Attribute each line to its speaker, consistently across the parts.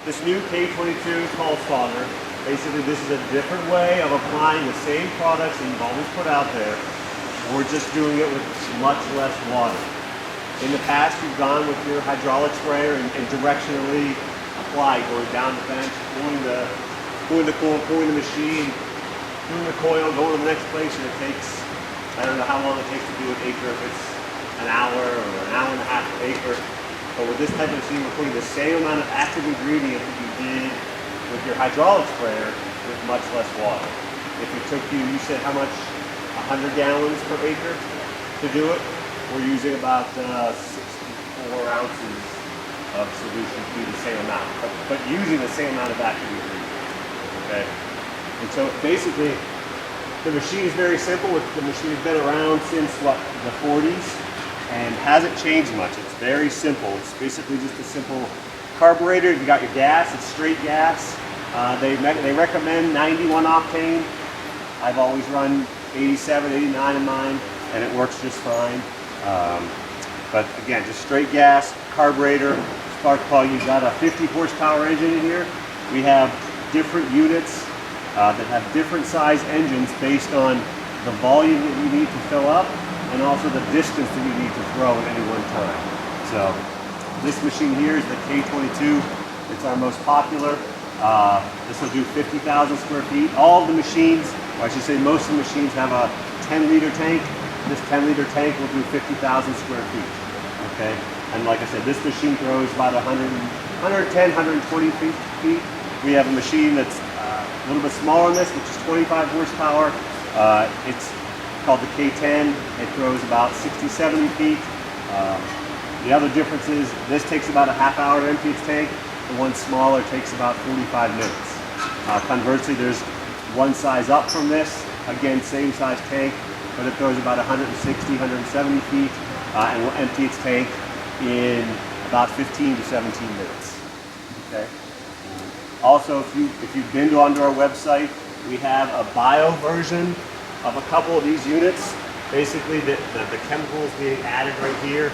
Speaker 1: This new K-22 PulsFOG, basically this is a different way of applying the same products that you've always put out there. We're just doing it with much less water. In the past, you've gone with your hydraulic sprayer and directionally applied, going down the bench, pulling the coil, pulling the machine, doing the coil, going to the next place, and it takes, I don't know how long it takes to do an acre, if it's an hour or an hour and a half per acre. But with this type of machine, we're putting the same amount of active ingredient that you did with your hydraulic sprayer with much less water. If it took you, you said how much? 100 gallons per acre to do it? We're using about 64 ounces of solution to do the same amount, but using the same amount of active ingredient, okay? And so basically, the machine is very simple. The machine has been around since, what, the 40s? And hasn't changed much. It's very simple. It's basically just a simple carburetor. You got your gas, it's straight gas. They recommend 91 octane. I've always run 87, 89 in mine, and it works just fine. But again, just straight gas, carburetor, spark plug. You've got a 50 horsepower engine in here. We have different units that have different size engines based on the volume that you need to fill up, and also the distance that you need to throw at any one time. So this machine here is the K-22. It's our most popular. This will do 50,000 square feet. All of the machines, or I should say most of the machines, have a 10-liter tank. This 10-liter tank will do 50,000 square feet. Okay, and like I said, this machine throws about 110, 120 feet. We have a machine that's a little bit smaller than this, which is 25 horsepower. It's called the K10. It throws about 60, 70 feet. The other difference is this takes about a half hour to empty its tank. The one smaller takes about 45 minutes. Conversely, there's one size up from this. Again, same size tank, but it throws about 160, 170 feet, and will empty its tank in about 15 to 17 minutes. Okay. Also, if you've been onto our website, we have a bio version of a couple of these units. Basically, the chemicals being added right here.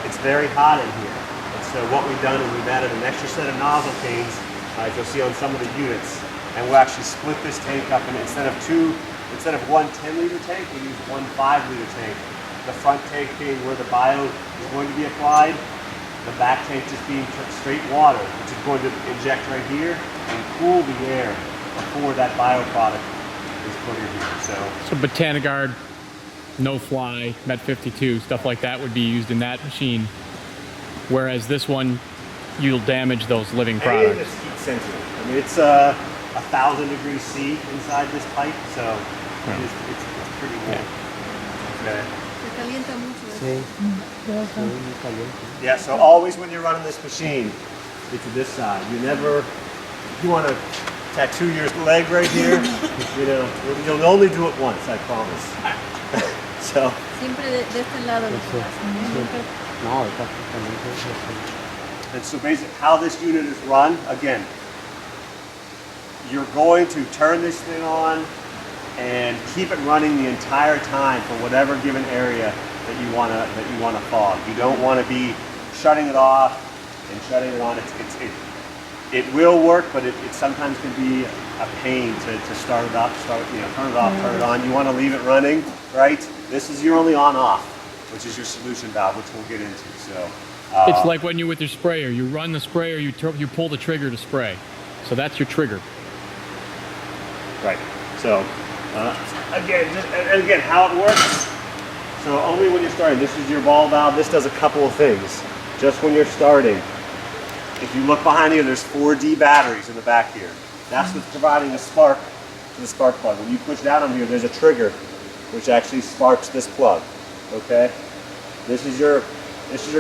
Speaker 1: It's very hot in here. And so what we've done is we've added an extra set of nozzle chains, as you'll see on some of the units. And we'll actually split this tank up, and instead of one 10-liter tank, we use one 5-liter tank. The front tank being where the bio is going to be applied, the back tank just being straight water, which is going to inject right here and cool the air before that bio product is put in here. So
Speaker 2: Botanigard, no fly, Met 52, stuff like that would be used in that machine. Whereas this one, you'll damage those living products.
Speaker 1: It's heat sensitive. I mean, it's 1,000 degrees C inside this pipe, so it's pretty warm. Okay. Yeah, so always when you're running this machine, it's this side. You want to tattoo your leg right here, you know, you'll only do it once, I promise. So. And so basically how this unit is run, again, you're going to turn this thing on and keep it running the entire time for whatever given area that you want to fog. You don't want to be shutting it off and shutting it on. It will work, but it sometimes can be a pain to start it up, turn it off, turn it on. You want to leave it running, right? This is your only on-off, which is your solution valve, which we'll get into. So
Speaker 2: it's like when you're with your sprayer. You run the sprayer, you pull the trigger to spray. So that's your trigger.
Speaker 1: Right. So again, how it works. So only when you're starting. This is your ball valve. This does a couple of things. Just when you're starting. If you look behind you, there's 4D batteries in the back here. That's what's providing a spark to the spark plug. When you push down on here, there's a trigger which actually sparks this plug. Okay? This is your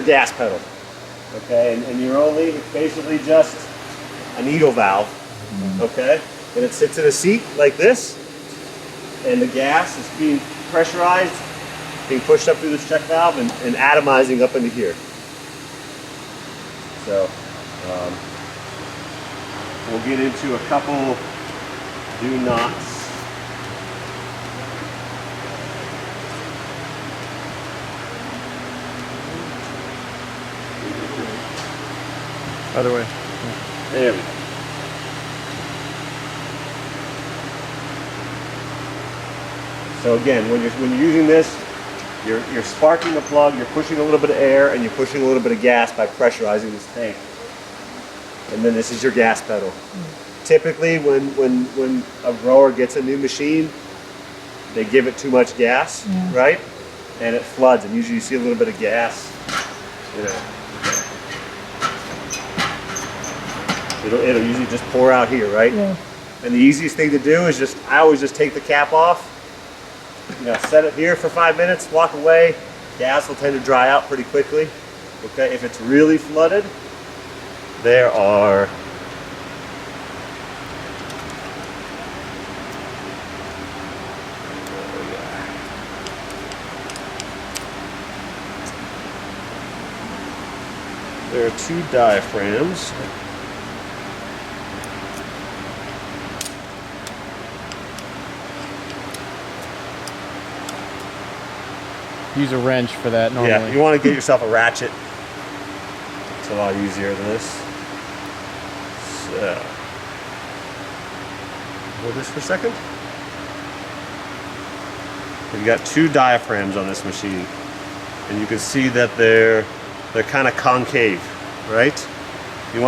Speaker 1: gas pedal. Okay? And it's basically just a needle valve. Okay? And it sits in a seat like this, and the gas is being pressurized, being pushed up through this check valve and atomizing up into here. So we'll get into a couple do nots.
Speaker 2: Other way.
Speaker 1: There we go. So again, when you're using this, you're sparking the plug, you're pushing a little bit of air, and you're pushing a little bit of gas by pressurizing this tank. And then this is your gas pedal. Typically, when a grower gets a new machine, they give it too much gas, right? And it floods, and usually you see a little bit of gas, you know. It'll usually just pour out here, right?
Speaker 3: Yeah.
Speaker 1: And the easiest thing to do is I always just take the cap off, you know, set it here for 5 minutes, walk away. Gas will tend to dry out pretty quickly. Okay, if it's really flooded, there are two diaphragms.
Speaker 2: Use a wrench for that normally.
Speaker 1: Yeah, you want to get yourself a ratchet. It's a lot easier than this. So, hold this for a second. We've got two diaphragms on this machine, and you can see that they're kind of concave, right?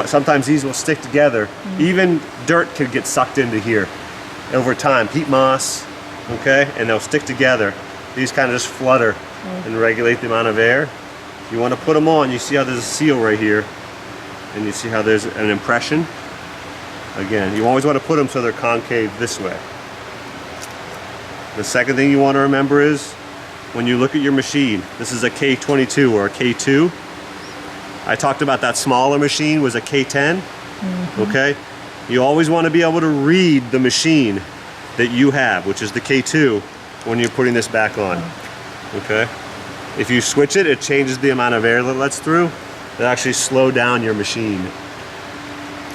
Speaker 1: Sometimes these will stick together. Even dirt could get sucked into here over time. Peat moss, okay, and they'll stick together. These kind of just flutter and regulate the amount of air. You want to put them on. You see how there's a seal right here, and you see how there's an impression. Again, you always want to put them so they're concave this way. The second thing you want to remember is when you look at your machine, this is a K-22 or a K2. I talked about that smaller machine was a K10, okay? You always want to be able to read the machine that you have, which is the K2, when you're putting this back on, okay? If you switch it, it changes the amount of air that lets through. It actually slow down your machine.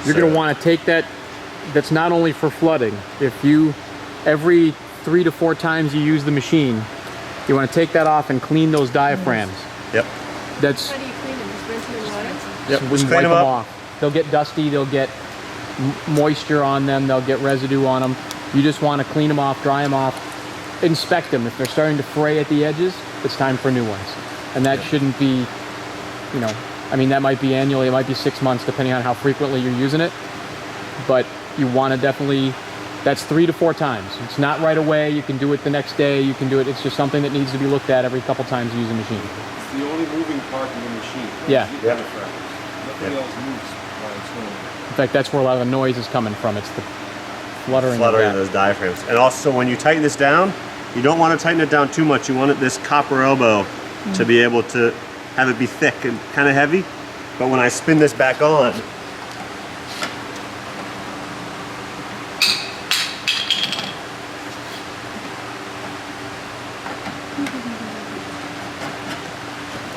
Speaker 2: You're going to want to take that's not only for flooding. If you, every 3 to 4 times you use the machine, you want to take that off and clean those diaphragms.
Speaker 1: Yep.
Speaker 3: How do you clean them? Just rinse them in water?
Speaker 1: Yep.
Speaker 2: Just
Speaker 1: Just
Speaker 2: wipe
Speaker 1: clean
Speaker 2: them
Speaker 1: them up.
Speaker 2: off. They'll get dusty, they'll get moisture on them, they'll get residue on them. You just want to clean them off, dry them off, inspect them. If they're starting to fray at the edges, it's time for new ones. And that shouldn't be, you know, I mean, that might be annually, it might be 6 months, depending on how frequently you're using it. But you want to definitely, that's 3 to 4 times. It's not right away. You can do it the next day. You can do it. It's just something that needs to be looked at every couple times you use a machine.
Speaker 4: It's the only moving part in the machine.
Speaker 2: Yeah.
Speaker 4: It's the diaphragm. Nothing else moves while it's going.
Speaker 2: In fact, that's where a lot of the noise is coming from. It's the fluttering of
Speaker 1: Fluttering
Speaker 2: that.
Speaker 1: those diaphragms. And also, when you tighten this down, you don't want to tighten it down too much. You want this copper elbow to be able to have it be thick and kind of heavy. But when I spin this back on,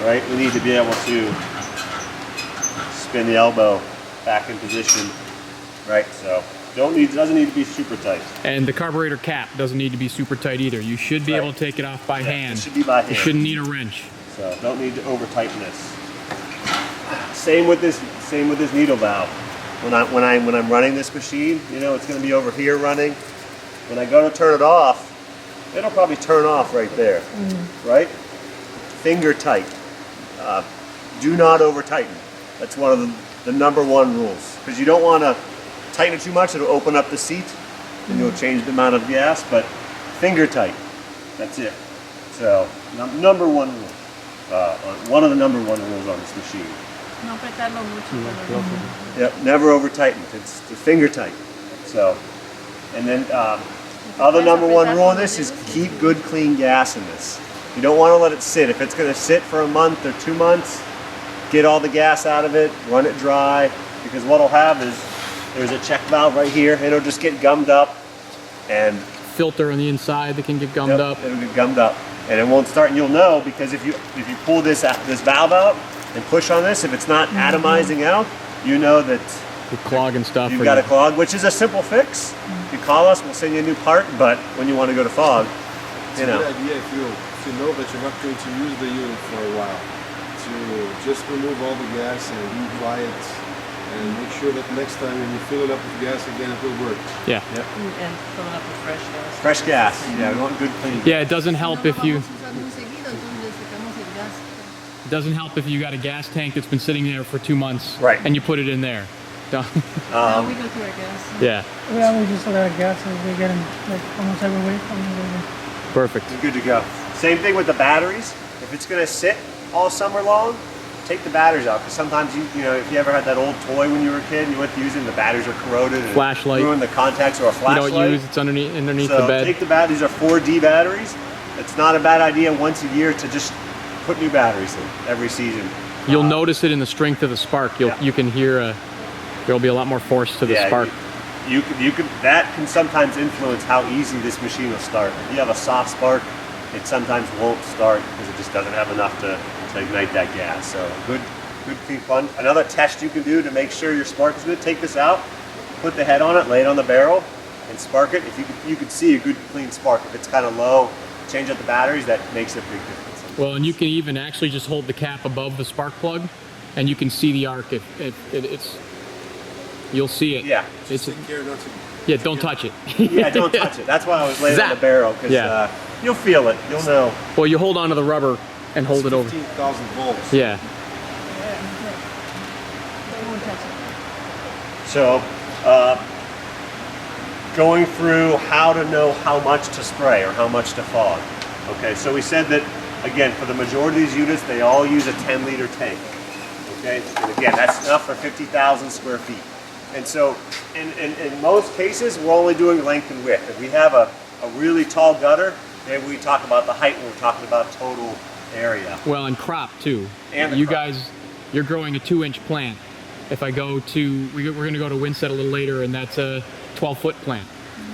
Speaker 1: right, we need to be able to spin the elbow back in position, right? So doesn't need to be super tight.
Speaker 2: And the carburetor cap doesn't need to be super tight either. You should be able to take it off by hand.
Speaker 1: It should be by hand.
Speaker 2: You shouldn't need a wrench.
Speaker 1: So don't need to over tighten this. Same with this needle valve. When I'm running this machine, you know, it's going to be over here running. When I go to turn it off, it'll probably turn off right there, right? Finger tight. Do not over tighten. That's one of the number one rules, because you don't want to tighten it too much. It'll open up the seat and you'll change the amount of gas, but finger tight. That's it. So number one rule. One of the number one rules on this machine.
Speaker 3: No apretarlo mucho.
Speaker 1: Yep, never over tighten. It's the finger tight. So, and then other number one rule on this is keep good clean gas in this. You don't want to let it sit. If it's going to sit for a month or 2 months, get all the gas out of it, run it dry, because what'll have is there's a check valve right here. It'll just get gummed up, and
Speaker 2: Filter on the inside that can get gummed up.
Speaker 1: It'll get gummed up, and it won't start. And you'll know, because if you pull this valve out and push on this, if it's not atomizing out, you know that
Speaker 2: The clog and stuff.
Speaker 1: you've got a clog, which is a simple fix. If you call us, we'll send you a new part. But when you want to go to fog,
Speaker 4: It's
Speaker 1: you
Speaker 4: a
Speaker 1: know.
Speaker 4: good idea if you know that you're not going to use the unit for a while, to just remove all the gas and dry it and make sure that next time when you fill it up with gas again, it will work.
Speaker 2: Yeah.
Speaker 1: Yep.
Speaker 3: And fill it up with fresh gas.
Speaker 1: Fresh gas. Yeah, we want good clean.
Speaker 2: Yeah, it doesn't help if you
Speaker 3: Vamos a usar muy seguido, entonces le sacamos el gas.
Speaker 2: it doesn't help if you got a gas tank that's been sitting there for 2 months,
Speaker 1: Right.
Speaker 2: and you put it in there. Don't-
Speaker 3: No, we go through our gas.
Speaker 2: yeah,
Speaker 5: We always use a lot of gas, so we get them like almost every week.
Speaker 2: perfect.
Speaker 1: You're good to go. Same thing with the batteries. If it's gonna sit all summer long, take the batteries out, because sometimes you know, if you ever had that old toy when you were a kid and you went to use it and the batteries are corroded and
Speaker 2: Flashlight.
Speaker 1: ruin the contacts, or a
Speaker 2: You
Speaker 1: flashlight.
Speaker 2: don't use it's underneath
Speaker 1: So
Speaker 2: the bed.
Speaker 1: take the batteries. These are 4D batteries. It's not a bad idea once a year to just put new batteries in every season.
Speaker 2: You'll notice it in the strength of the spark.
Speaker 1: Yeah.
Speaker 2: You can hear there'll be a lot more force to the spark.
Speaker 1: You can that can sometimes influence how easy this machine will start. If you have a soft spark, it sometimes won't start because it just doesn't have enough to ignite that gas. So good clean fun. Another test you can do to make sure your spark is good, take this out, put the head on it, lay it on the barrel, and spark it. If you can see a good clean spark. If it's kind of low, change out the batteries. That makes a big difference.
Speaker 2: Well, and you can even actually just hold the cap above the spark plug, and you can see the arc. It's you'll see it.
Speaker 1: Yeah.
Speaker 2: It's
Speaker 4: Take care not to.
Speaker 2: yeah. Don't touch it.
Speaker 1: Yeah, don't touch it. That's why I was laying on the
Speaker 2: Zap.
Speaker 1: barrel, because
Speaker 2: Yeah.
Speaker 1: you'll feel it. You'll know.
Speaker 2: Well, you hold on to the rubber and hold it over.
Speaker 4: 15,000 volts.
Speaker 2: Yeah.
Speaker 3: They won't touch it.
Speaker 1: So, going through how to know how much to spray or how much to fog. Okay, so we said that, again, for the majority of these units, they all use a 10-liter tank. Okay, and again, that's enough for 50,000 square feet. And so, in most cases, we're only doing length and width. If we have a really tall gutter, maybe we talk about the height when we're talking about total area.
Speaker 2: Well, and crop too.
Speaker 1: And the
Speaker 2: you
Speaker 1: crop.
Speaker 2: guys, you're growing a 2-inch plant. If I go to, we're going to go to Winset a little later, and that's a 12-foot plant.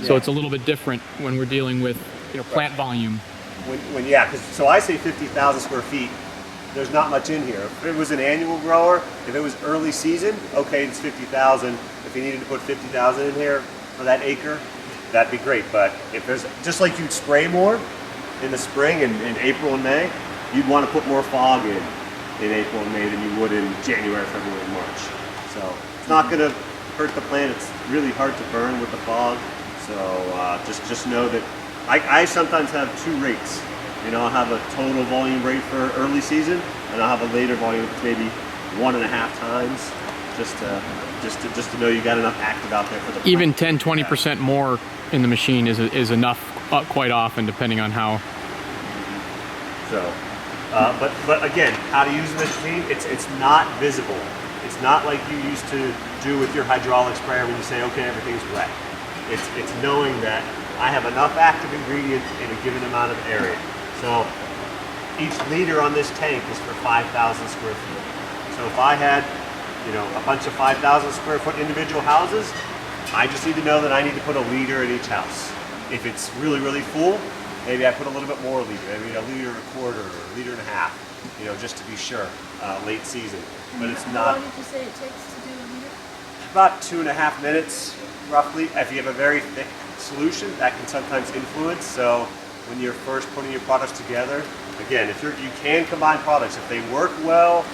Speaker 2: So
Speaker 1: Yeah.
Speaker 2: it's a little bit different when we're dealing with plant volume.
Speaker 1: Yeah, so I say 50,000 square feet. There's not much in here. If it was an annual grower, if it was early season, okay, it's 50,000. If you needed to put 50,000 in here for that acre, that'd be great. But if there's, just like you'd spray more in the spring and in April and May, you'd want to put more fog in April and May than you would in January, February, and March. So it's not going to hurt the plant. It's really hard to burn with the fog. So just know that I sometimes have 2 rates. You know, I'll have a total volume rate for early season, and I'll have a later volume, maybe 1.5 times, just to know you got enough active out there for the
Speaker 2: Even
Speaker 1: plant.
Speaker 2: 10-20% more in the machine is enough quite often, depending on how.
Speaker 1: So, but again, how to use this machine? It's not visible. It's not like you used to do with your hydraulic sprayer when you say, okay, everything's wet. It's knowing that I have enough active ingredient in a given amount of area. So each liter on this tank is for 5,000 square feet. So if I had, a bunch of 5,000 square foot individual houses, I just need to know that I need to put a liter in each house. If it's really, really full, maybe I put a little bit more liter, maybe a liter and a quarter, or a liter and a half, just to be sure, late season. But it's
Speaker 3: How
Speaker 1: not
Speaker 3: long did you say it takes to do a liter?
Speaker 1: about 2.5 minutes, roughly. If you have a very thick solution, that can sometimes influence. So when you're first putting your products together, again, if you can combine products, if they work well,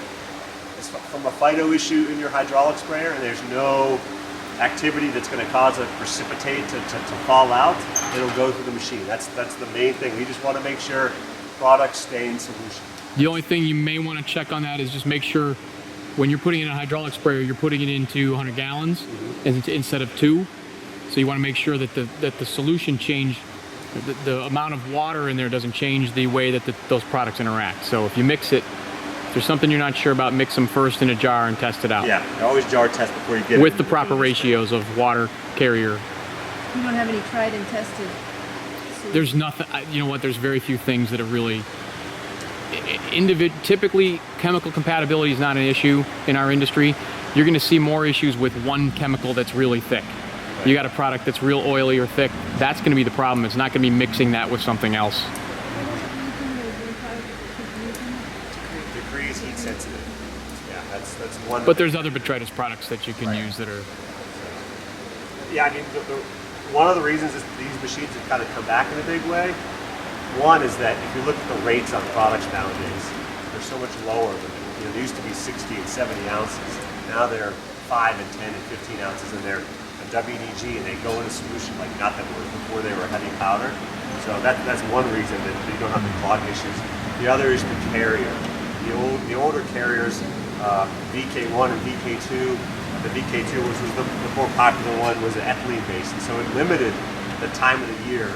Speaker 1: it's from a phyto issue in your hydraulic sprayer, and there's no activity that's going to cause a precipitate to fall out, it'll go through the machine. That's the main thing. We just want to make sure products stay in solution.
Speaker 2: The only thing you may want to check on that is just make sure when you're putting in a hydraulic sprayer, you're putting it into 100 gallons instead of 2. So you want to make sure that the solution change, the amount of water in there doesn't change the way that those products interact. So if you mix it, if there's something you're not sure about, mix them first in a jar and test it out.
Speaker 1: Yeah, always jar test before you get it.
Speaker 2: With the proper ratios of water, carrier.
Speaker 3: You don't have any tried and tested?
Speaker 2: There's nothing, you know what, there's very few things that are really, typically chemical compatibility is not an issue in our industry. You're going to see more issues with one chemical that's really thick. Right. You got a product that's real oily or thick, that's going to be the problem. It's not going to be mixing that with something else.
Speaker 1: Degrees heat sensitive. Yeah, that's one.
Speaker 2: But there's other botrytis products that you can use that are.
Speaker 1: Yeah, I mean, one of the reasons is these machines have kind of come back in a big way. One is that if you look at the rates on products nowadays, they're so much lower than, they used to be 60 and 70 ounces. Now they're 5 and 10 and 15 ounces in there of WDG, and they go in a solution like nothing was before they were heavy powder. So that's one reason that you don't have the clog issues. The other is the carrier. The older carriers, VK1 and VK2. The VK2, which was the more popular one, was ethylene based, and so it limited the time of the year.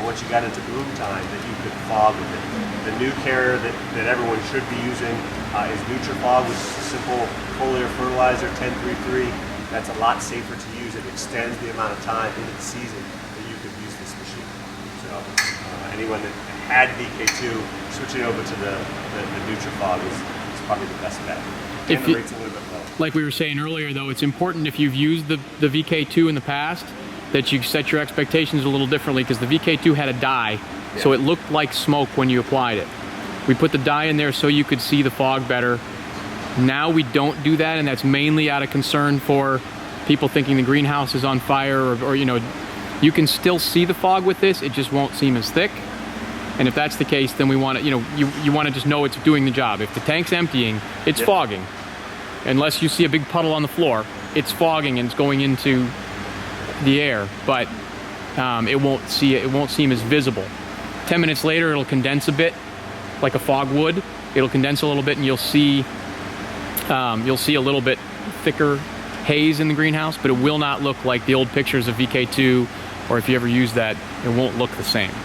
Speaker 1: Once you got into bloom time, that you could fog with it. The new carrier that everyone should be using is NutriFOG, which is a simple foliar fertilizer, 1033. That's a lot safer to use. It extends the amount of time into the season that you could use this machine. So anyone that had VK2, switching over to the NutriFOG is probably the best bet. And the rate's a little bit low.
Speaker 2: Like we were saying earlier, though, it's important if you've used the VK2 in the past that you set your expectations a little differently, because the VK2 had a dye, so it looked like smoke when you applied it. We put the dye in there so you could see the fog better. Now we don't do that, and that's mainly out of concern for people thinking the greenhouse is on fire, or you can still see the fog with this, it just won't seem as thick. And if that's the case, then we want to, you want to just know it's doing the job. If the tank's emptying, it's fogging. Unless you see a big puddle on the floor, it's fogging and it's going into the air, but it won't seem as visible. 10 minutes later, it'll condense a bit, like a fog would. It'll condense a little bit, and you'll see a little bit thicker haze in the greenhouse, but it will not look like the old pictures of VK2, or if you ever use that, it won't look the same.
Speaker 3: So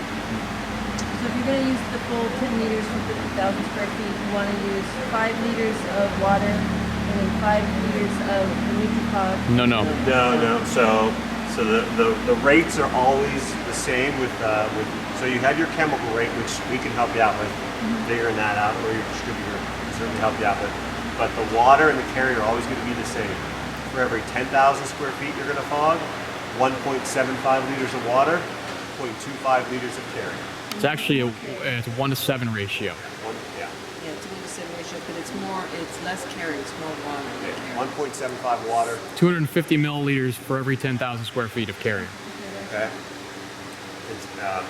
Speaker 3: if you're going to use the full 10 liters for 50,000 square feet, you want to use 5 liters of water and then 5 liters of the NutriFOG.
Speaker 2: No.
Speaker 1: So the rates are always the same with so you have your chemical rate, which we can help you out with, figuring that out, or your distributor can certainly help you out with. But the water and the carrier are always going to be the same. For every 10,000 square feet you're going to fog, 1.75 liters of water, 0.25 liters of carrier.
Speaker 2: It's actually it's a 1-to-7 ratio.
Speaker 3: Yeah, it's a 1-to-7 ratio, but it's less carrier, it's more water.
Speaker 1: 1.75 water.
Speaker 2: 250 milliliters for every 10,000 square feet of carrier.
Speaker 1: Okay.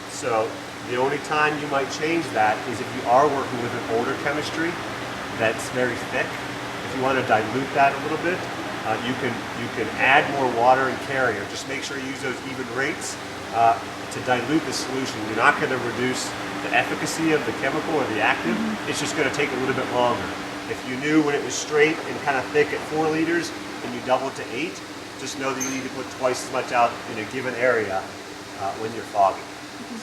Speaker 1: So the only time you might change that is if you are working with an older chemistry that's very thick. If you want to dilute that a little bit, you can add more water and carrier. Just make sure you use those even rates to dilute the solution. You're not going to reduce the efficacy of the chemical or the active. It's just going to take a little bit longer. If you knew when it was straight and kind of thick at 4 liters and you double it to 8, just know that you need to put twice as much out in a given area when you're fogging.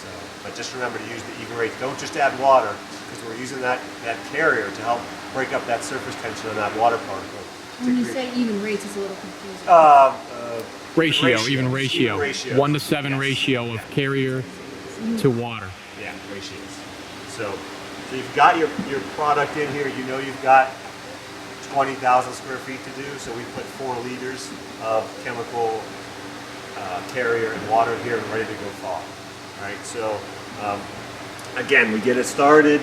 Speaker 1: So, but just remember to use the even rates. Don't just add water, because we're using that carrier to help break up that surface tension on that water particle.
Speaker 3: When you say even rates, it's a little confusing.
Speaker 2: Even ratio. 1-to-7 ratio of carrier to water.
Speaker 1: Yeah, ratios. So you've got your product in here. You know you've got 20,000 square feet to do. So we put 4 liters of chemical carrier and water here and ready to go fog. All right. So again, we get it started.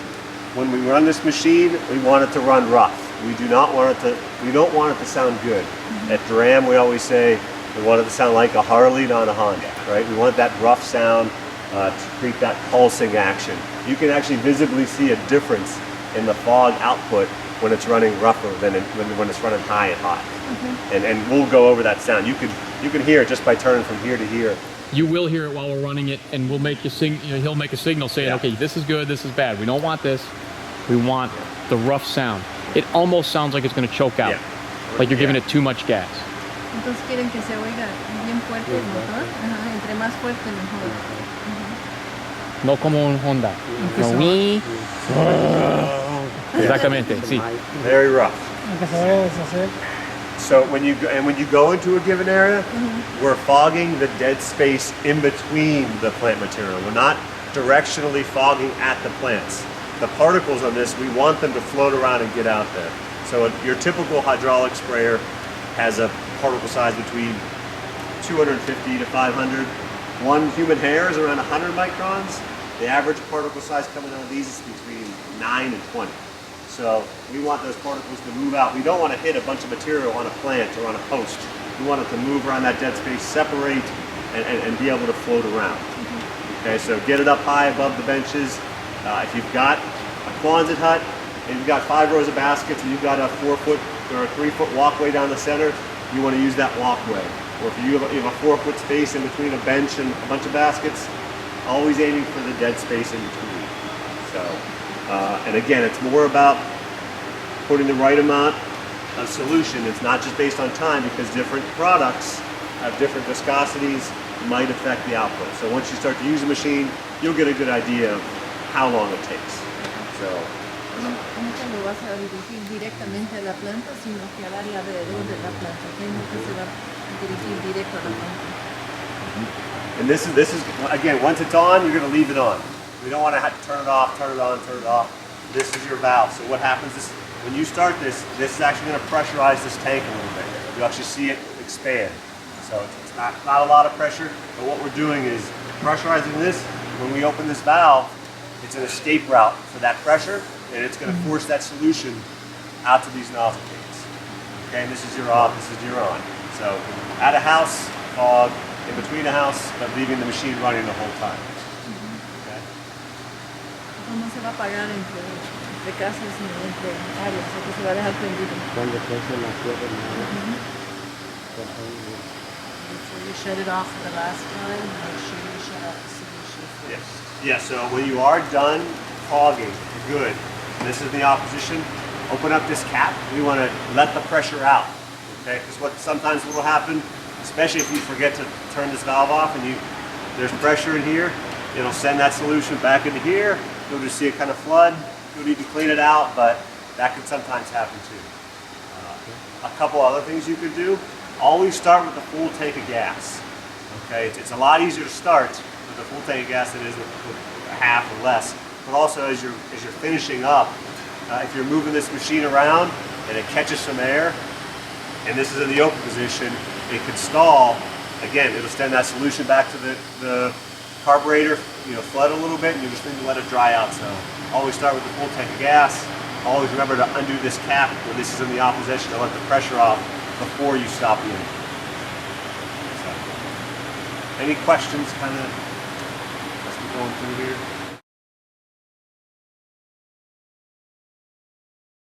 Speaker 1: When we run this machine, we want it to run rough. We don't want it to sound good. At DRAM, we always say we want it to sound like a Harley, not a Honda, right? We want that rough sound to create that pulsing action. You can actually visibly see a difference in the fog output when it's running rougher than when it's running high and hot. And we'll go over that sound. You can hear it just by turning from here to here.
Speaker 2: You will hear it while we're running it, and we'll make he'll make a signal saying, okay, this is good, this is bad. We don't want this. We want the rough sound. It almost sounds like it's going to choke out, like you're giving it too much gas.
Speaker 3: Entonces quieren que se oiga bien fuerte el motor. Entre más fuerte mejor.
Speaker 2: No como un Honda. No, exactamente, sí.
Speaker 1: Very rough.
Speaker 5: Aunque se vaya a deshacer.
Speaker 1: So when you go into a given area, we're fogging the dead space in between the plant material. We're not directionally fogging at the plants. The particles on this, we want them to float around and get out there. So your typical hydraulic sprayer has a particle size between 250 to 500. One human hair is around 100 microns. The average particle size coming out of these is between 9 and 20. So we want those particles to move out. We don't want to hit a bunch of material on a plant or on a post. We want it to move around that dead space, separate, and be able to float around. Okay, so get it up high above the benches. If you've got a Quonset hut and you've got 5 rows of baskets and you've got a 4-foot or a 3-foot walkway down the center, you want to use that walkway. Or if you have a 4-foot space in between a bench and a bunch of baskets, always aiming for the dead space in between. So, and again, it's more about putting the right amount of solution. It's not just based on time, because different products have different viscosities, might affect the output. So once you start to use the machine, you'll get a good idea of how long it takes. So,
Speaker 3: Nunca lo vas a dirigir directamente a la planta, sino que al área alrededor de la planta. Nunca se va a dirigir directo a la planta.
Speaker 1: and this is again, once it's on, you're going to leave it on. We don't want to have to turn it off, turn it on, turn it off. This is your valve. So what happens is when you start this is actually going to pressurize this tank a little bit. You'll actually see it expand. So it's not a lot of pressure, but what we're doing is pressurizing this. When we open this valve, it's an escape route for that pressure, and it's going to force that solution out to these nozzle gates. Okay, and this is your off, this is your on. So at a house, fog, in between a house, but leaving the machine running the whole time. Okay.
Speaker 3: No se va a apagar entre casas y entre áreas, o que se va a dejar prendido.
Speaker 6: Cuando crece la tierra,
Speaker 7: Before you shut it off for the last time, make sure you shut off the solution first.
Speaker 1: Yes. Yeah, so when you are done fogging, good. And this is the opposition. Open up this cap. We want to let the pressure out. Okay, because what sometimes will happen, especially if you forget to turn this valve off and there's pressure in here, it'll send that solution back into here. You'll just see it kind of flood. You'll need to clean it out, but that can sometimes happen too. A couple other things you could do. Always start with a full tank of gas. Okay, it's a lot easier to start with a full tank of gas than it is with a half or less. But also as you're finishing up, if you're moving this machine around and it catches some air, and this is in the open position, it could stall. Again, it'll send that solution back to the carburetor, flood a little bit, and you just need to let it dry out. So always start with the full tank of gas. Always remember to undo this cap when this is in the opposition to let the pressure off before you stop the engine. So, any questions kind of as we're going through here?